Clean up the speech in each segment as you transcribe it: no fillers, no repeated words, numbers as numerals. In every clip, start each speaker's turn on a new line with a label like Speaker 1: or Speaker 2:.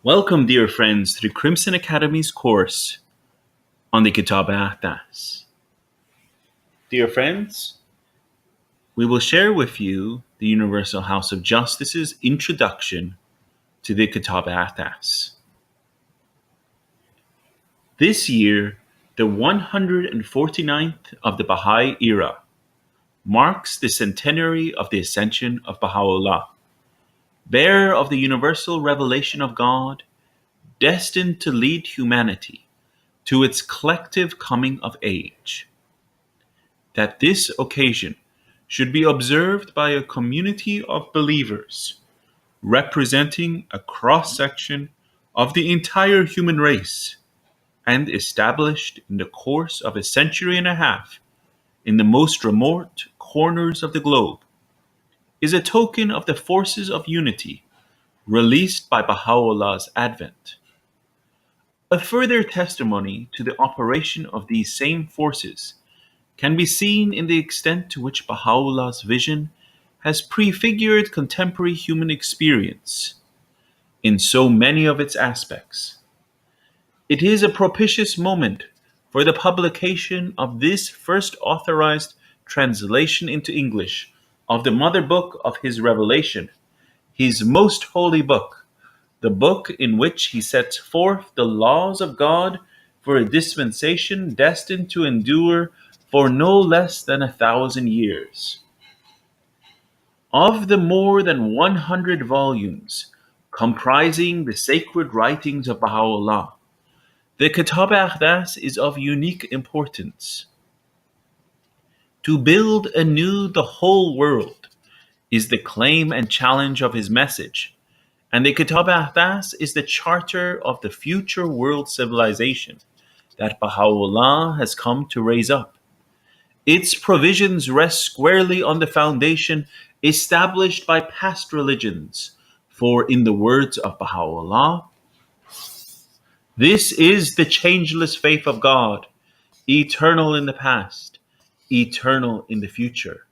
Speaker 1: Welcome, dear friends, to the Crimson Academy's course on the Kitab-i-Aqdas. Dear friends, we will share with you the Universal House of Justice's introduction to the Kitab-i-Aqdas. This year, the 149th of the Baha'i era, marks the centenary of the ascension of Baha'i Law, bearer of the universal revelation of God, destined to lead humanity to its collective coming of age. That this occasion should be observed by a community of believers representing a cross-section of the entire human race and established in the course of a century and a half in the most remote corners of the globe is a token of the forces of unity released by Baha'u'llah's advent. A further testimony to the operation of these same forces can be seen in the extent to which Baha'u'llah's vision has prefigured contemporary human experience in so many of its aspects. It is a propitious moment for the publication of this first authorized translation into English of the mother book of his revelation, his most holy book, the book in which he sets forth the laws of God for a dispensation destined to endure for no less than 1,000 years. Of the more than 100 volumes comprising the sacred writings of Baha'u'llah, the Kitab-i-Aqdas is of unique importance. To build anew the whole world is the claim and challenge of his message, and the Kitab-i-Aqdas is the charter of the future world civilization that Baha'u'llah has come to raise up. Its provisions rest squarely on the foundation established by past religions, for in the words of Baha'u'llah, "This is the changeless faith of God, eternal in the past, eternal in the future."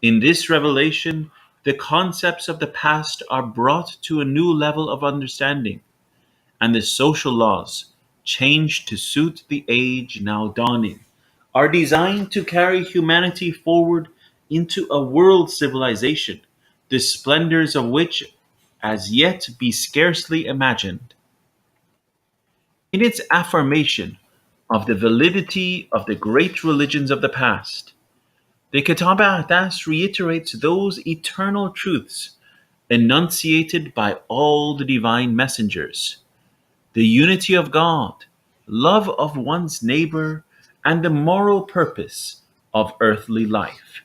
Speaker 1: In this revelation, the concepts of the past are brought to a new level of understanding, and the social laws, changed to suit the age now dawning, are designed to carry humanity forward into a world civilization, the splendors of which as yet be scarcely imagined. In its affirmation of the validity of the great religions of the past, the Kitab-i-Aqdas reiterates those eternal truths enunciated by all the divine messengers: the unity of God, love of one's neighbor, and the moral purpose of earthly life.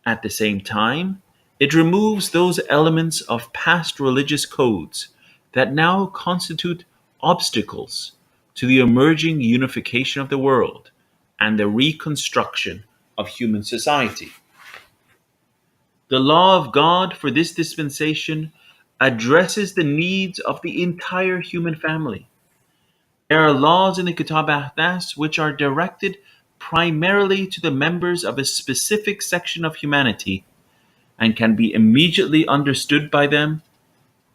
Speaker 1: At the same time, it removes those elements of past religious codes that now constitute obstacles to the emerging unification of the world and the reconstruction of human society. The law of God for this dispensation addresses the needs of the entire human family. There are laws in the Kitab-i-Aqdas which are directed primarily to the members of a specific section of humanity and can be immediately understood by them,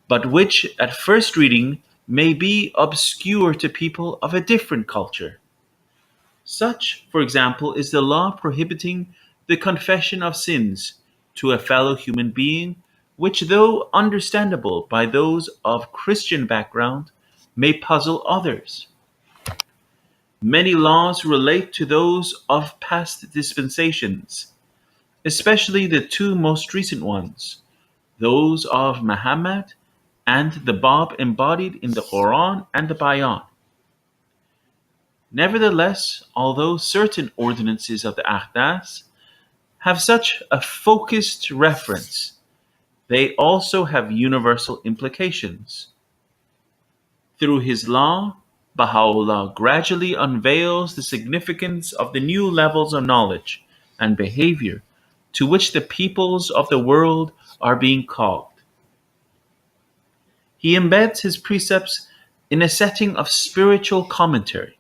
Speaker 1: but which at first reading may be obscure to people of a different culture. Such, for example, is the law prohibiting the confession of sins to a fellow human being, which, though understandable by those of Christian background, may puzzle others. Many laws relate to those of past dispensations, especially the two most recent ones, those of Muhammad and the Bab embodied in the Quran and the Bayan. Nevertheless, although certain ordinances of the Aqdas have such a focused reference, they also have universal implications. Through his law, Baha'u'llah gradually unveils the significance of the new levels of knowledge and behavior to which the peoples of the world are being called. He embeds his precepts in a setting of spiritual commentary,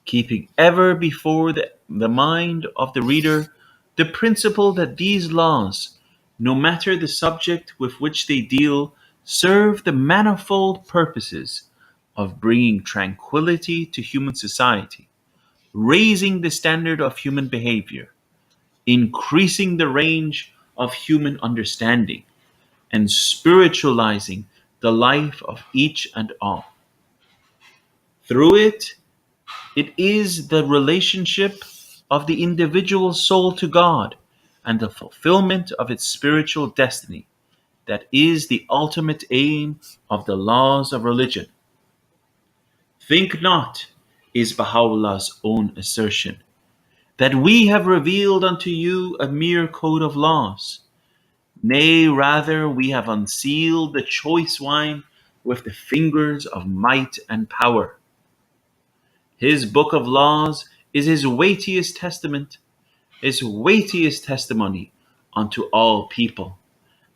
Speaker 1: keeping ever before the mind of the reader the principle that these laws, no matter the subject with which they deal, serve the manifold purposes of bringing tranquility to human society, raising the standard of human behavior, increasing the range of human understanding, and spiritualizing the life of each and all. Through it, it is the relationship of the individual soul to God and the fulfillment of its spiritual destiny that is the ultimate aim of the laws of religion. Think not, is Baha'u'llah's own assertion, that we have revealed unto you a mere code of laws. Nay, rather, we have unsealed the choice wine with the fingers of might and power. His book of laws is his weightiest testament, his weightiest testimony unto all people,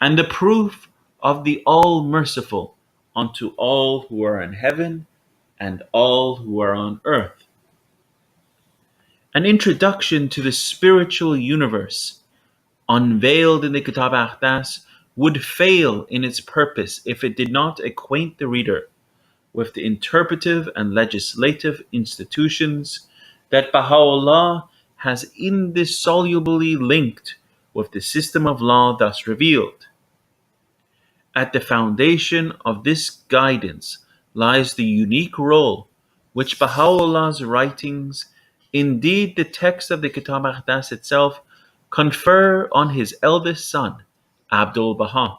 Speaker 1: and the proof of the all merciful unto all who are in heaven and all who are on earth. An introduction to the spiritual universe unveiled in the Kitab-i-Aqdas would fail in its purpose if it did not acquaint the reader with the interpretive and legislative institutions that Baha'u'llah has indissolubly linked with the system of law thus revealed. At the foundation of this guidance lies the unique role which Baha'u'llah's writings, indeed the text of the Kitab-i-Aqdas itself, confer on his eldest son, Abdul Baha.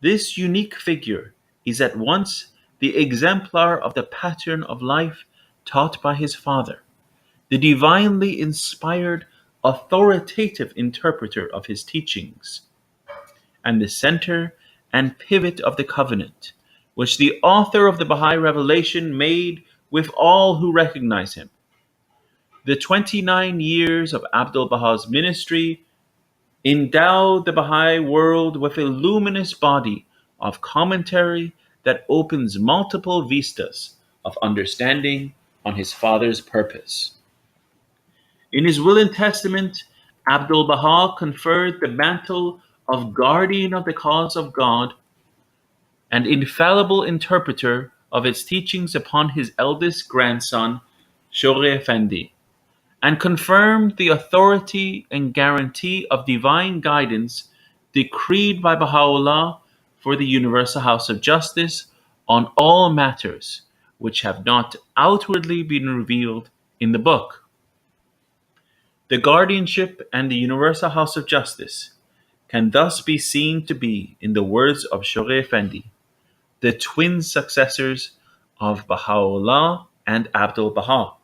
Speaker 1: This unique figure is at once the exemplar of the pattern of life taught by his father, the divinely inspired authoritative interpreter of his teachings, and the center and pivot of the covenant, which the author of the Baha'i revelation made with all who recognize him. The 29 years of Abdul Baha's ministry endowed the Baha'i world with a luminous body of commentary that opens multiple vistas of understanding on his father's purpose. In his will and testament, Abdul Baha conferred the mantle of guardian of the cause of God and infallible interpreter of its teachings upon his eldest grandson, Shoghi Effendi, and confirmed the authority and guarantee of divine guidance decreed by Baha'u'llah for the Universal House of Justice on all matters which have not outwardly been revealed in the book. The guardianship and the Universal House of Justice can thus be seen to be, in the words of Shoghi Effendi, the twin successors of Baha'u'llah and Abdul Baha.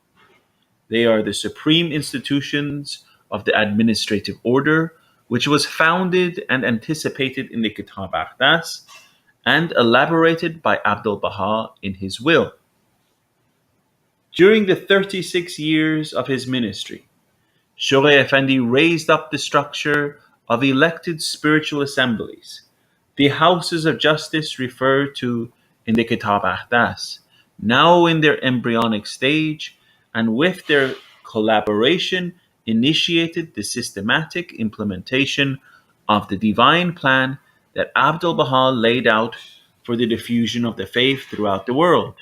Speaker 1: They are the supreme institutions of the administrative order, which was founded and anticipated in the Kitab-i-Aqdas and elaborated by Abdul Baha in his will. During the 36 years of his ministry, Shoghi Effendi raised up the structure of elected spiritual assemblies, the houses of justice referred to in the Kitab-i-Aqdas, now in their embryonic stage, and with their collaboration initiated the systematic implementation of the divine plan that Abdul Baha laid out for the diffusion of the faith throughout the world.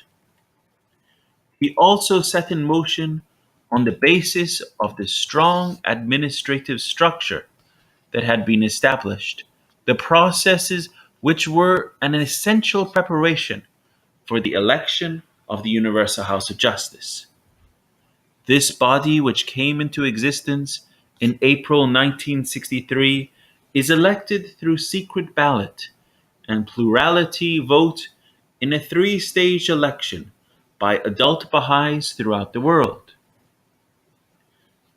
Speaker 1: He also set in motion, on the basis of the strong administrative structure that had been established, the processes which were an essential preparation for the election of the Universal House of Justice. This body, which came into existence in April 1963, is elected through secret ballot and plurality vote in a three-stage election by adult Baha'is throughout the world.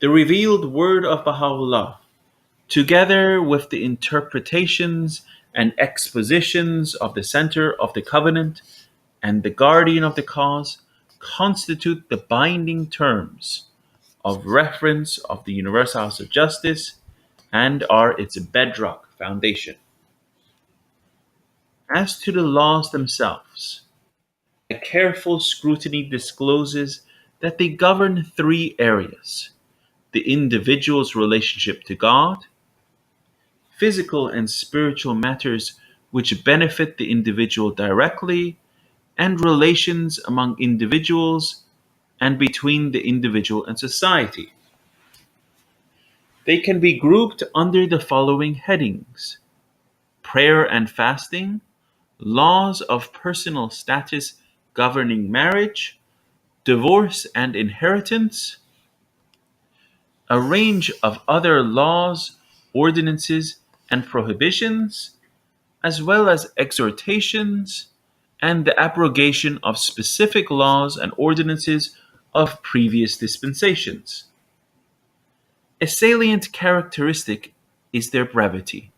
Speaker 1: The revealed word of Baha'u'llah, together with the interpretations and expositions of the center of the covenant and the guardian of the cause, constitute the binding terms of reference of the Universal House of Justice and are its bedrock foundation. As to the laws themselves, a careful scrutiny discloses that they govern three areas: the individual's relationship to God, physical and spiritual matters which benefit the individual directly, and relations among individuals and between the individual and society. They can be grouped under the following headings: prayer and fasting, laws of personal status governing marriage, divorce and inheritance, a range of other laws, ordinances, and prohibitions, as well as exhortations and the abrogation of specific laws and ordinances of previous dispensations. A salient characteristic is their brevity.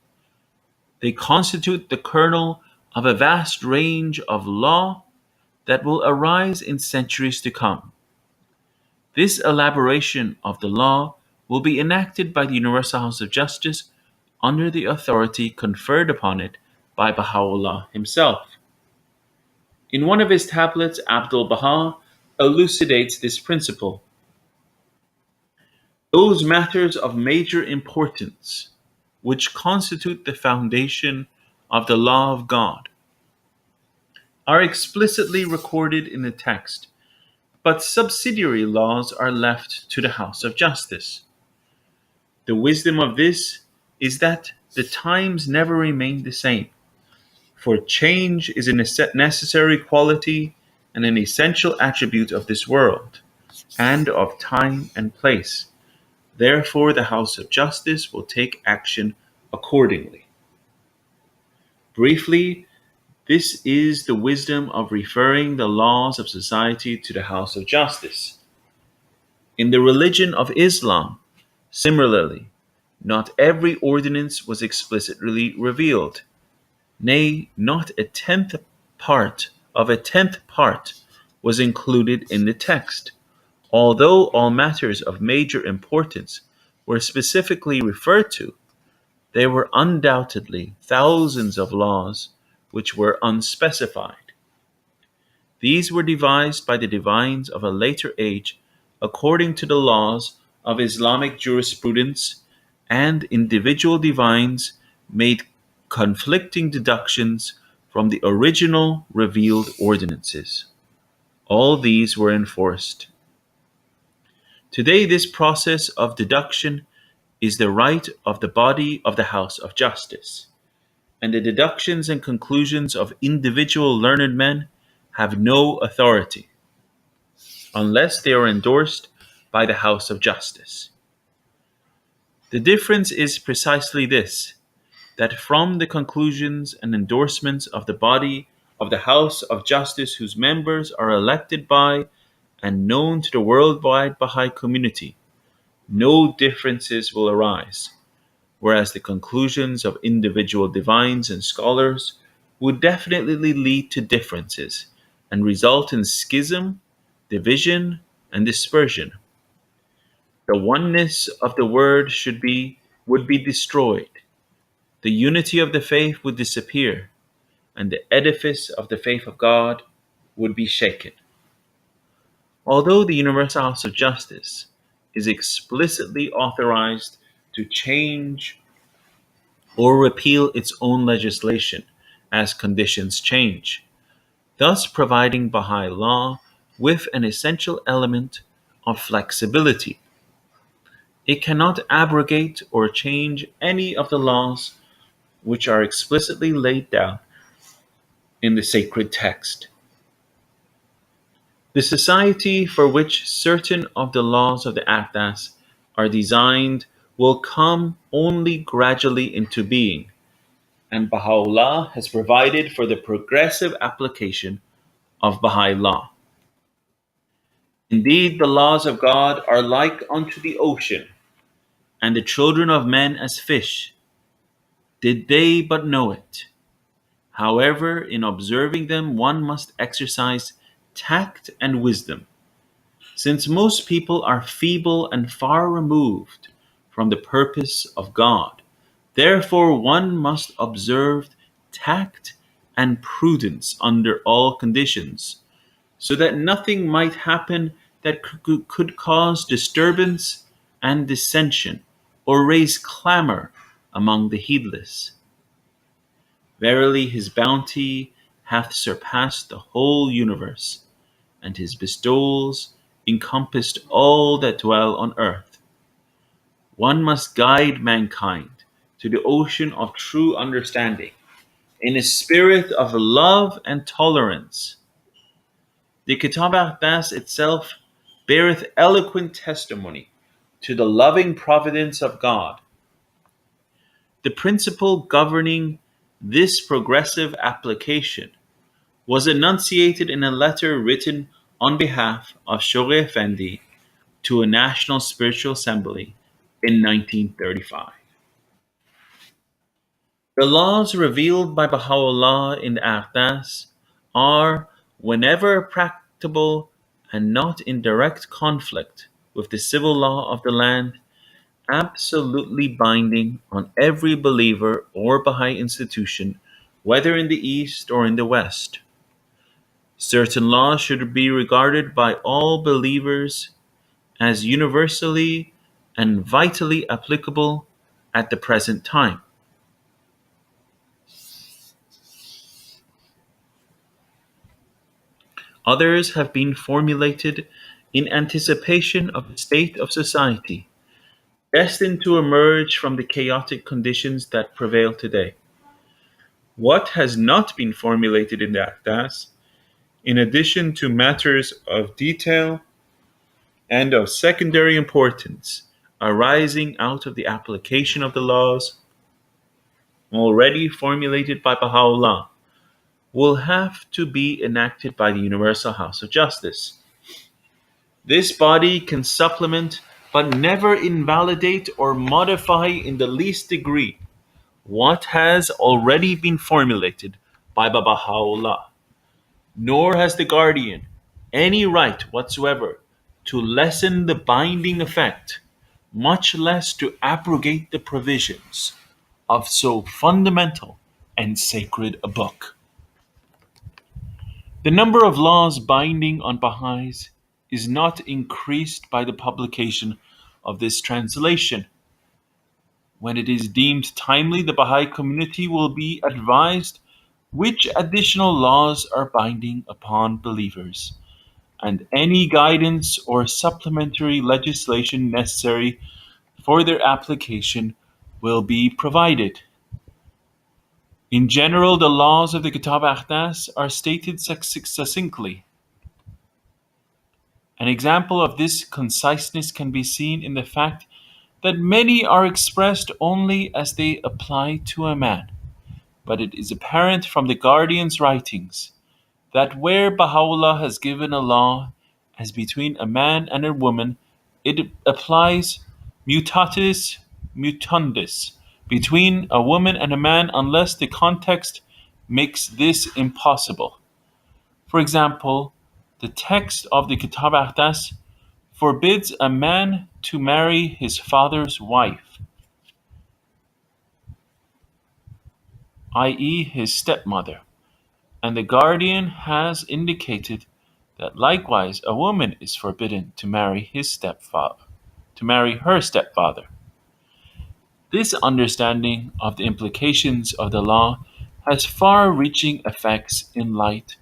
Speaker 1: They constitute the kernel of a vast range of law that will arise in centuries to come. This elaboration of the law will be enacted by the Universal House of Justice under the authority conferred upon it by Baha'u'llah himself. In one of his tablets, Abdul Baha elucidates this principle. Those matters of major importance, which constitute the foundation of the law of God, are explicitly recorded in the text, but subsidiary laws are left to the House of Justice. The wisdom of this is that the times never remain the same, for change is a necessary quality and an essential attribute of this world, and of time and place. Therefore, the House of Justice will take action accordingly. Briefly, this is the wisdom of referring the laws of society to the House of Justice. In the religion of Islam, similarly, not every ordinance was explicitly revealed. Nay, not a tenth part of a tenth part was included in the text, although all matters of major importance were specifically referred to. There were undoubtedly thousands of laws which were unspecified. These were devised by the divines of a later age according to the laws of Islamic jurisprudence, and individual divines made conflicting deductions from the original revealed ordinances. All these were enforced. Today, this process of deduction is the right of the body of the House of Justice, and the deductions and conclusions of individual learned men have no authority unless they are endorsed by the House of Justice. The difference is precisely this, that from the conclusions and endorsements of the body of the House of Justice, whose members are elected by and known to the worldwide Baha'i community, no differences will arise, whereas the conclusions of individual divines and scholars would definitely lead to differences and result in schism, division, and dispersion. The oneness of the word would be destroyed. The unity of the faith would disappear, and the edifice of the faith of God would be shaken. Although the Universal House of Justice is explicitly authorized to change or repeal its own legislation as conditions change, thus providing Baha'i law with an essential element of flexibility. It cannot abrogate or change any of the laws which are explicitly laid down in the sacred text. The society for which certain of the laws of the Aqdas are designed will come only gradually into being, and Baha'u'llah has provided for the progressive application of Baha'i Law. Indeed, the laws of God are like unto the ocean, and the children of men as fish, did they but know it. However, in observing them, one must exercise tact and wisdom, since most people are feeble and far removed from the purpose of God. Therefore, one must observe tact and prudence under all conditions, so that nothing might happen that could cause disturbance and dissension or raise clamor among the heedless. Verily his bounty hath surpassed the whole universe, and his bestowals encompassed all that dwell on earth. One must guide mankind to the ocean of true understanding in a spirit of love and tolerance. The Kitab-i-Aqdas itself beareth eloquent testimony to the loving providence of God. The principle governing this progressive application was enunciated in a letter written on behalf of Shoghi Effendi to a national spiritual assembly in 1935. The laws revealed by Baha'u'llah in the Aqdas are, whenever practicable and not in direct conflict with the civil law of the land, absolutely binding on every believer or Baha'i institution, whether in the East or in the West. Certain laws should be regarded by all believers as universally and vitally applicable at the present time. Others have been formulated in anticipation of a state of society destined to emerge from the chaotic conditions that prevail today. What has not been formulated in the Aqdas, in addition to matters of detail and of secondary importance arising out of the application of the laws already formulated by Baha'u'llah, will have to be enacted by the Universal House of Justice. This body can supplement but never invalidate or modify in the least degree what has already been formulated by Baha'u'llah, nor has the guardian any right whatsoever to lessen the binding effect, much less to abrogate the provisions of so fundamental and sacred a book. The number of laws binding on Baha'is is not increased by the publication of this translation. When it is deemed timely, the Baha'i community will be advised which additional laws are binding upon believers, and any guidance or supplementary legislation necessary for their application will be provided. In general, the laws of the Kitab-i-Aqdas are stated succinctly. An example of this conciseness can be seen in the fact that many are expressed only as they apply to a man, but it is apparent from the guardian's writings that where Baha'u'llah has given a law as between a man and a woman, it applies mutatis mutandis between a woman and a man unless the context makes this impossible. For example, the text of the Kitab-i-Aqdas forbids a man to marry his father's wife, i.e., his stepmother, and the guardian has indicated that likewise a woman is forbidden to marry her stepfather. This understanding of the implications of the law has far-reaching effects in light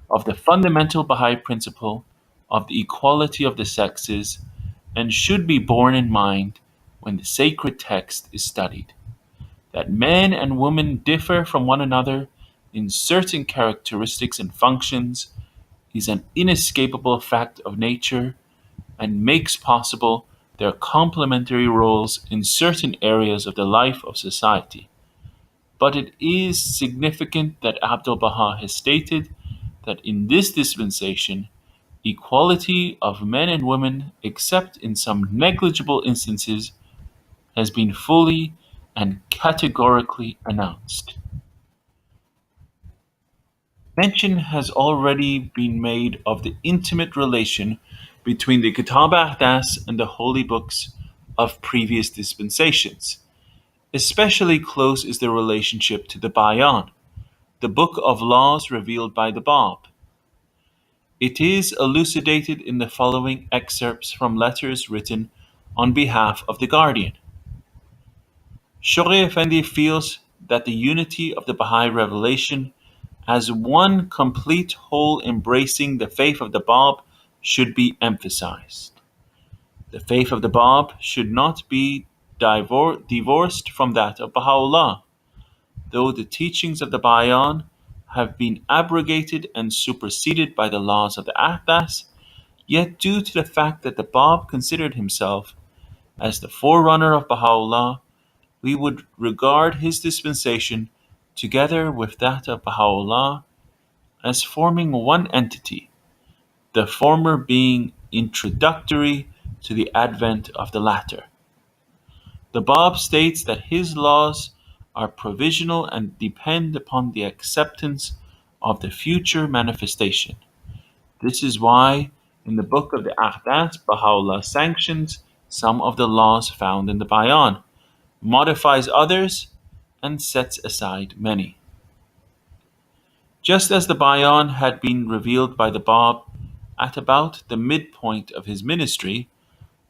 Speaker 1: of the fundamental Baha'i principle of the equality of the sexes and should be borne in mind when the sacred text is studied. That men and women differ from one another in certain characteristics and functions is an inescapable fact of nature and makes possible their complementary roles in certain areas of the life of society. But it is significant that Abdul Baha has stated that in this dispensation, equality of men and women, except in some negligible instances, has been fully and categorically announced. Mention has already been made of the intimate relation between the Kitab-i-Aqdas and the holy books of previous dispensations. Especially close is the relationship to the Bayan, the book of laws revealed by the Bab. It is elucidated in the following excerpts from letters written on behalf of the guardian. Shoghi Effendi feels that the unity of the Baha'i revelation as one complete whole embracing the faith of the Bab should be emphasized. The faith of the Bab should not be divorced from that of Baha'u'llah, though the teachings of the Bayan have been abrogated and superseded by the laws of the Aqdas, yet due to the fact that the Bab considered himself as the forerunner of Baha'u'llah, we would regard his dispensation, together with that of Baha'u'llah, as forming one entity, the former being introductory to the advent of the latter. The Bab states that his laws are provisional and depend upon the acceptance of the future manifestation. This is why, in the book of the Aqdas, Baha'u'llah sanctions some of the laws found in the Bayan, modifies others, and sets aside many. Just as the Bayan had been revealed by the Bab at about the midpoint of his ministry,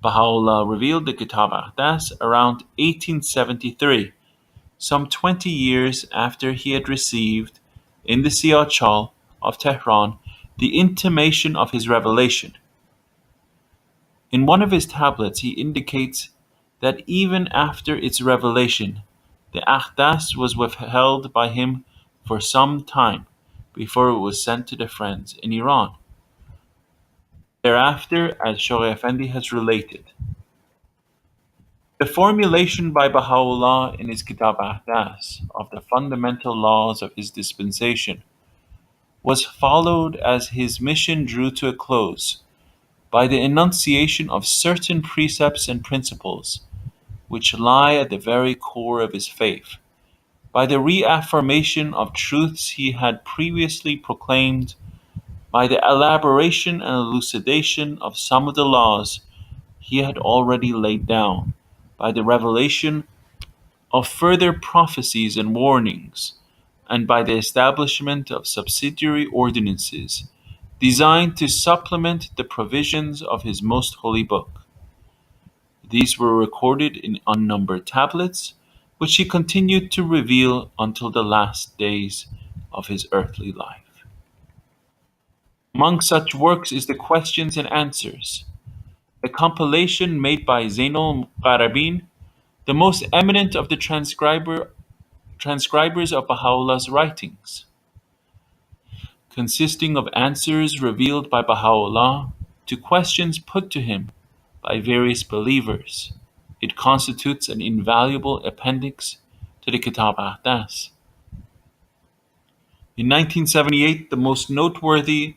Speaker 1: Baha'u'llah revealed the Kitab-i-Aqdas around 1873, some 20 years after he had received, in the Siyaj Hall of Tehran, the intimation of his revelation. In one of his tablets he indicates that even after its revelation, the Aqdas was withheld by him for some time before it was sent to the friends in Iran. Thereafter, as Shoghi Effendi has related, the formulation by Baha'u'llah in his Kitab-i-Aqdas of the fundamental laws of his dispensation was followed as his mission drew to a close by the enunciation of certain precepts and principles which lie at the very core of his faith, by the reaffirmation of truths he had previously proclaimed, by the elaboration and elucidation of some of the laws he had already laid down, by the revelation of further prophecies and warnings, and by the establishment of subsidiary ordinances designed to supplement the provisions of his most holy book. These were recorded in unnumbered tablets, which he continued to reveal until the last days of his earthly life. Among such works is the Questions and Answers, a compilation made by Zainul Muqarrabin, the most eminent of the transcribers of Baha'u'llah's writings. Consisting of answers revealed by Baha'u'llah to questions put to him by various believers, it constitutes an invaluable appendix to the Kitab-i-Aqdas. In 1978, the most noteworthy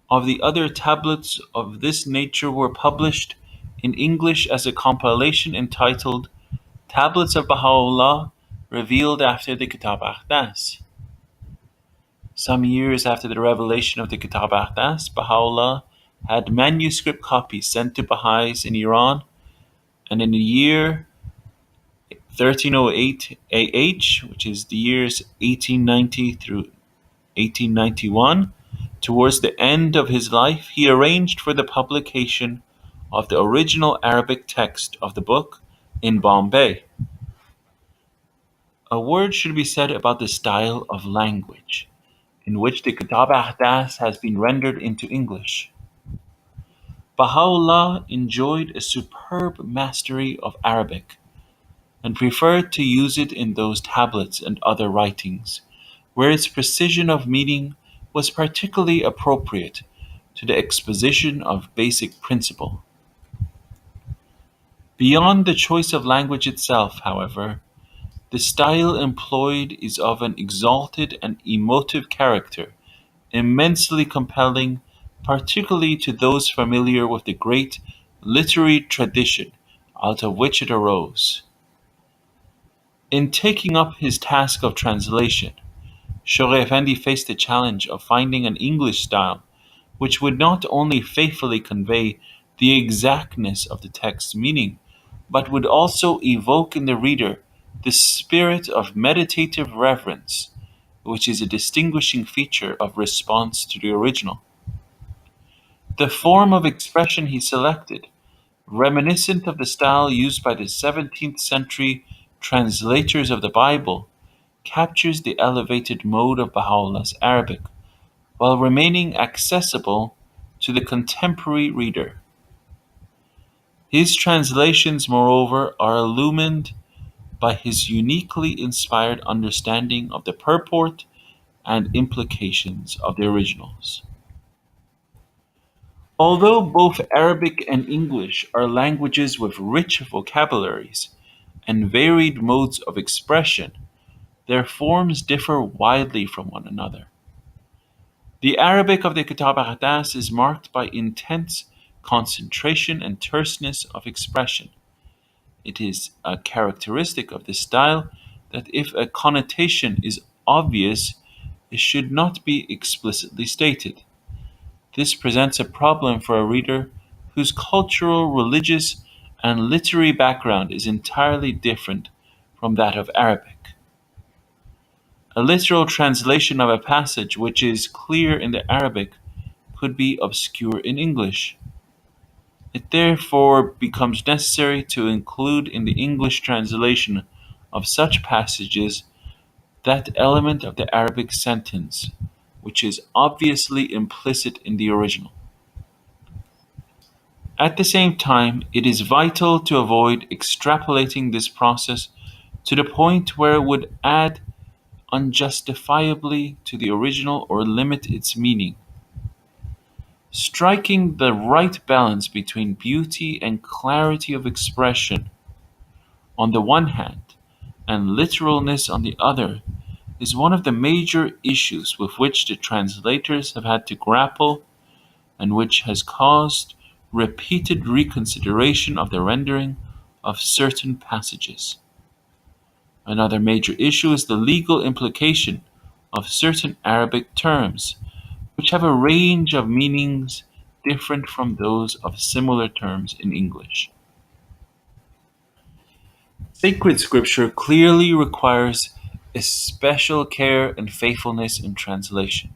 Speaker 1: of the other tablets of this nature were published in English as a compilation entitled Tablets of Baha'u'llah Revealed After the Kitab-i-Aqdas. Some years after the revelation of the Kitab-i-Aqdas, Baha'u'llah had manuscript copies sent to Baha'is in Iran, and in the year 1308 AH, which is the years 1890 through 1891, towards the end of his life, he arranged for the publication of the original Arabic text of the book in Bombay. A word should be said about the style of language in which the Kitab-i-Aqdas has been rendered into English. Baha'u'llah enjoyed a superb mastery of Arabic and preferred to use it in those tablets and other writings, where its precision of meaning was particularly appropriate to the exposition of basic principle. Beyond the choice of language itself, however, the style employed is of an exalted and emotive character, immensely compelling, particularly to those familiar with the great literary tradition out of which it arose. In taking up his task of translation, Shoghi Effendi faced the challenge of finding an English style which would not only faithfully convey the exactness of the text's meaning, but would also evoke in the reader the spirit of meditative reverence, which is a distinguishing feature of response to the original. The form of expression he selected, reminiscent of the style used by the 17th century translators of the Bible, captures the elevated mode of Baha'u'llah's Arabic while remaining accessible to the contemporary reader. His translations, moreover, are illumined by his uniquely inspired understanding of the purport and implications of the originals. Although both Arabic and English are languages with rich vocabularies and varied modes of expression, their forms differ widely from one another. The Arabic of the Kitab-i-Aqdas is marked by intense concentration and terseness of expression. It is a characteristic of this style that if a connotation is obvious, it should not be explicitly stated. This presents a problem for a reader whose cultural, religious, and literary background is entirely different from that of Arabic. A literal translation of a passage which is clear in the Arabic could be obscure in English. It therefore becomes necessary to include in the English translation of such passages that element of the Arabic sentence which is obviously implicit in the original. At the same time, it is vital to avoid extrapolating this process to the point where it would add unjustifiably to the original or limit its meaning. Striking the right balance between beauty and clarity of expression on the one hand and literalness on the other is one of the major issues with which the translators have had to grapple and which has caused repeated reconsideration of the rendering of certain passages. Another major issue is the legal implication of certain Arabic terms, which have a range of meanings different from those of similar terms in English. Sacred scripture clearly requires especial care and faithfulness in translation.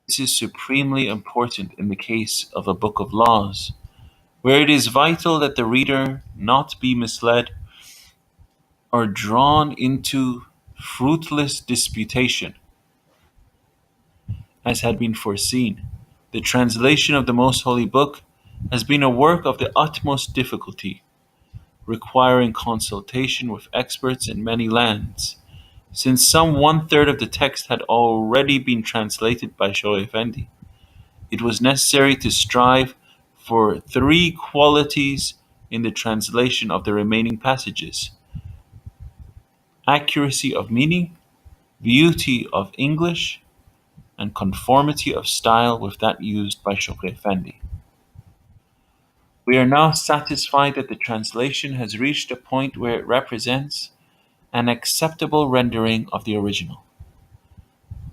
Speaker 1: This is supremely important in the case of a book of laws, where it is vital that the reader not be misled or drawn into fruitless disputation. As had been foreseen, the translation of the Most Holy Book has been a work of the utmost difficulty, requiring consultation with experts in many lands. Since some one-third of the text had already been translated by Shaykh Effendi, it was necessary to strive for three qualities in the translation of the remaining passages: accuracy of meaning, beauty of English, and conformity of style with that used by Shaykh Effendi. We are now satisfied that the translation has reached a point where it represents an acceptable rendering of the original.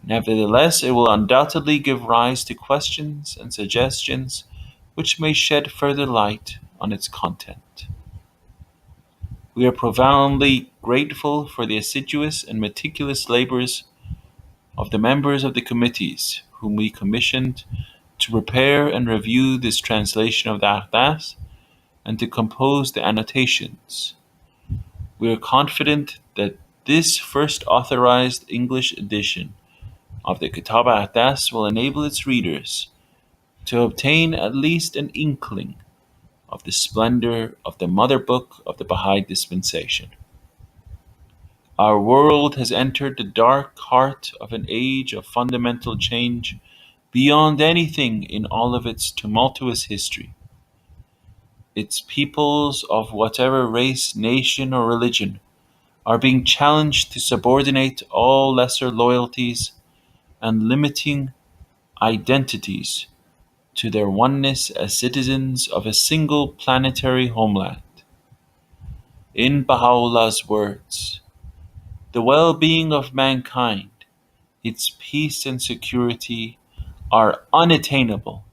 Speaker 1: Nevertheless, it will undoubtedly give rise to questions and suggestions which may shed further light on its content. We are profoundly grateful for the assiduous and meticulous labors of the members of the committees whom we commissioned to prepare and review this translation of the Aqdas and to compose the annotations. We are confident that this first authorized English edition of the Kitab-i-Aqdas will enable its readers to obtain at least an inkling of the splendor of the mother book of the Baha'i dispensation. Our world has entered the dark heart of an age of fundamental change beyond anything in all of its tumultuous history. Its peoples of whatever race, nation, or religion are being challenged to subordinate all lesser loyalties and limiting identities to their oneness as citizens of a single planetary homeland. In Baha'u'llah's words, the well-being of mankind, its peace and security are unattainable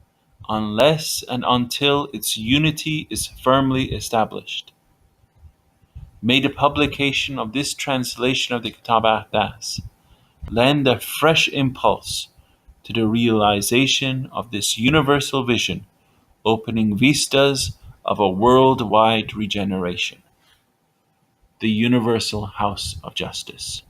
Speaker 1: unless and until its unity is firmly established. May the publication of this translation of the Kitab-i-Aqdas lend a fresh impulse to the realization of this universal vision, opening vistas of a worldwide regeneration. The Universal House of Justice.